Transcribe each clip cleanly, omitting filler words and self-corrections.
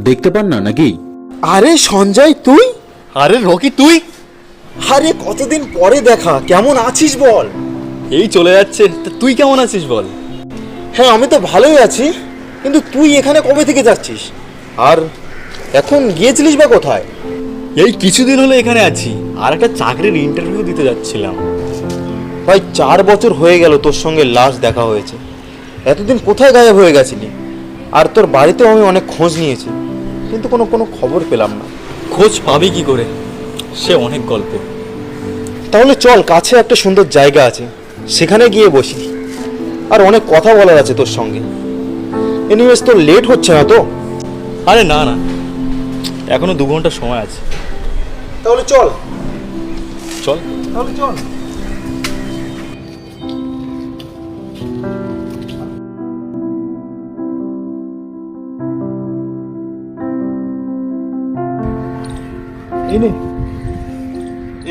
দেখতে পান না নাকি? আরে সঞ্জয় তুই? আরে রকি তুই? আরে কতদিন পরে দেখা, কেমন আছিস বল? এই চলে যাচ্ছে, তা তুই কেমন আছিস বল? হ্যাঁ আমি তো ভালোই আছি, কিন্তু তুই এখানে কবে থেকে যাচ্ছিস? আর এখন গিয়েছিলিস বা কোথায়? এই কিছুদিন হলো এখানে আছি, আর একটা চাকরির ইন্টারভিউ দিতে যাচ্ছিলাম। ভাই 4 বছর হয়ে গেল তোর সঙ্গে লাস্ট দেখা হয়েছে। এতদিন কোথায় গায়েব হয়ে গেছিলি? আর তোর বাড়িতেও আমি অনেক খোঁজ নিয়েছি, কিন্তু কোনো খবর পেলাম না। খোঁজ পাবি কি করে, সে অনেক গল্প। তাহলে চল, কাছে একটা সুন্দর জায়গা আছে, সেখানে গিয়ে বসি। আর অনেক কথা বলার আছে তোর সঙ্গে। এনিওয়েজ তোর লেট হচ্ছে না তো? আরে না না, এখনো 2 ঘন্টা সময় আছে। তাহলে চল। চল। তাহলে চল।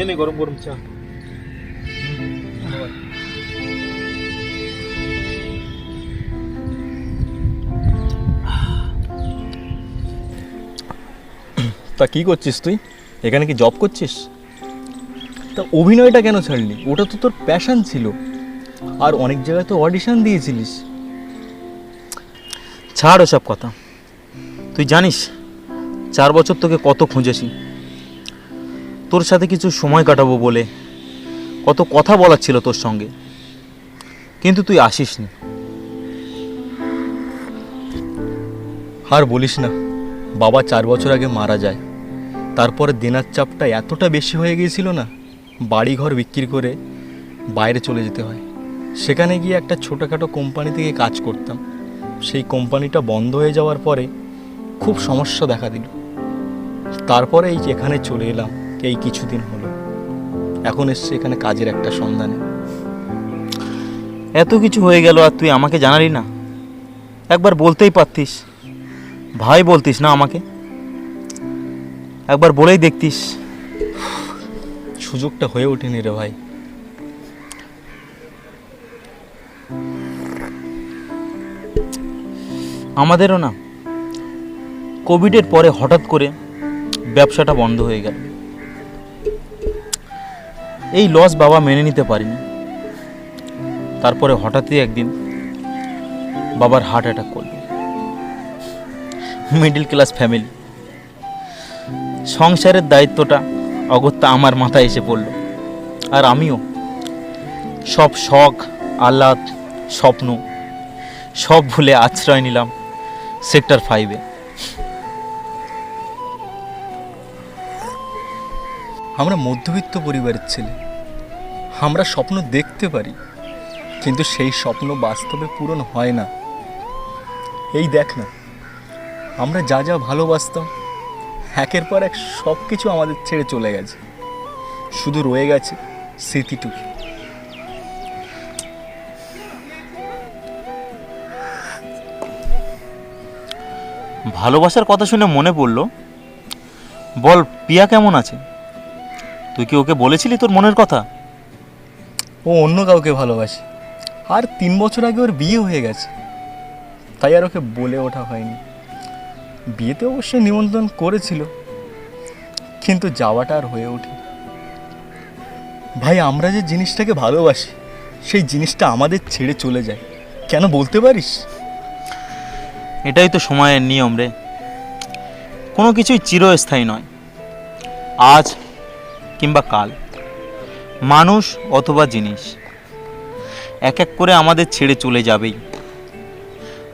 এনে গরম গরম চা। তা কি করছিস তুই? এখানে কি জব করছিস? তা অভিনয়টা কেন ছাড়লি? ওটা তো তোর প্যাশন ছিল, আর অনেক জায়গায় তো অডিশন দিয়েছিলিস। ছাড় ওসব কথা। তুই জানিস 4 বছর তোকে কত খুঁজেছি, তোর সাথে কিছু সময় কাটাবো বলে, কত কথা বলার ছিল তোর সঙ্গে, কিন্তু তুই আসিসনি। আর বলিস না, বাবা 4 বছর আগে মারা যায়। তারপরে দিনার চাপটা এতটা বেশি হয়ে গিয়েছিল না, বাড়ি ঘর বিক্রি করে বাইরে চলে যেতে হয়। সেখানে গিয়ে একটা ছোটোখাটো কোম্পানি থেকে কাজ করতাম। সেই কোম্পানিটা বন্ধ হয়ে যাওয়ার পরে খুব সমস্যা দেখা দিল। তারপরে এই এখানে চলে এলাম, এই কিছুদিন হলো। এখন এসছে এখানে কাজের একটা সন্ধানে। এত কিছু হয়ে গেল আর তুই আমাকে জানালি না? একবার বলতেই পারতিস, ভাই বলতিস না আমাকে? একবার বলেই দেখতিস। সুযোগটা হয়ে ওঠেনি রে ভাই। আমাদেরও না, কোভিডের পরে হঠাৎ করে ব্যবসাটা বন্ধ হয়ে গেল। এই লস বাবা মেনে নিতে পারিনি। তারপরে হঠাৎই একদিন বাবার হার্ট অ্যাটাক করল। মিডল ক্লাস ফ্যামিলি, সংসারের দায়িত্বটা অগত্যা আমার মাথায় এসে পড়ল। আর আমিও সব শখ, আহ্লাদ, স্বপ্ন সব ভুলে আশ্রয় নিলাম সেক্টর 5-এ। আমরা মধ্যবিত্ত পরিবারের ছেলে, আমরা স্বপ্ন দেখতে পারি, কিন্তু সেই স্বপ্ন বাস্তবে পূরণ হয় না। এই দেখ না, আমরা যা যা ভালোবাসতাম, একের পর এক সব কিছু আমাদের ছেড়ে চলে গেছে। শুধু রয়ে গেছে স্মৃতিটুকু। ভালোবাসার কথা শুনে মনে পড়লো, বল পিয়া কেমন আছে? তুই কি ওকে বলেছিলি তোর মনের কথা? ও অন্য কাউকে ভালোবাসে, আর 3 বছর আগে ওর বিয়ে হয়ে গেছে, তাই আর ওকে বলে ওঠা হয়নি। বিয়েতে অবশ্যই নিমন্ত্রণ করেছিল, কিন্তু যাওয়াটা আর হয়ে ওঠে। ভাই, আমরা যে জিনিসটাকে ভালোবাসি, সেই জিনিসটা আমাদের ছেড়ে চলে যায় কেন বলতে পারিস? এটাই তো সময়ের নিয়ম রে। কোনো কিছুই চিরস্থায়ী নয়। আজ কিংবা কাল, মানুষ অথবা জিনিস এক এক করে আমাদের ছেড়ে চলে যাবেই।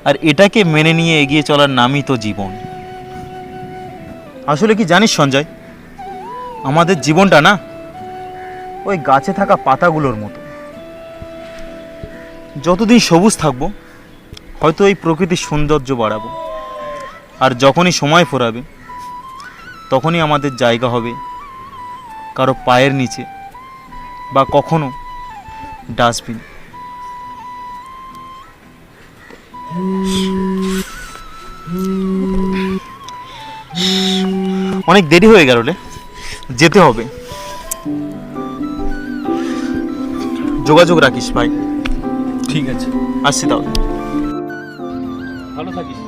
আর এটাকে মেনে নিয়ে এগিয়ে চলার নামই তো জীবন। আসলে কি জানিস সঞ্জয়, আমাদের জীবনটা না ওই গাছে থাকা পাতাগুলোর মতো। যতদিন সবুজ থাকবো, হয়তো এই প্রকৃতির সৌন্দর্য বাড়াবো। আর যখনই সময় ফুরাবে, তখনই আমাদের জায়গা হবে কারো পায়ের নিচে, বা কখনো ডাস্টবিন। অনেক দেরি হয়ে গেল রে, যেতে হবে। যোগাযোগ রাখিস ভাই। ঠিক আছে, আসছি তাহলে। ভালো থাকিস।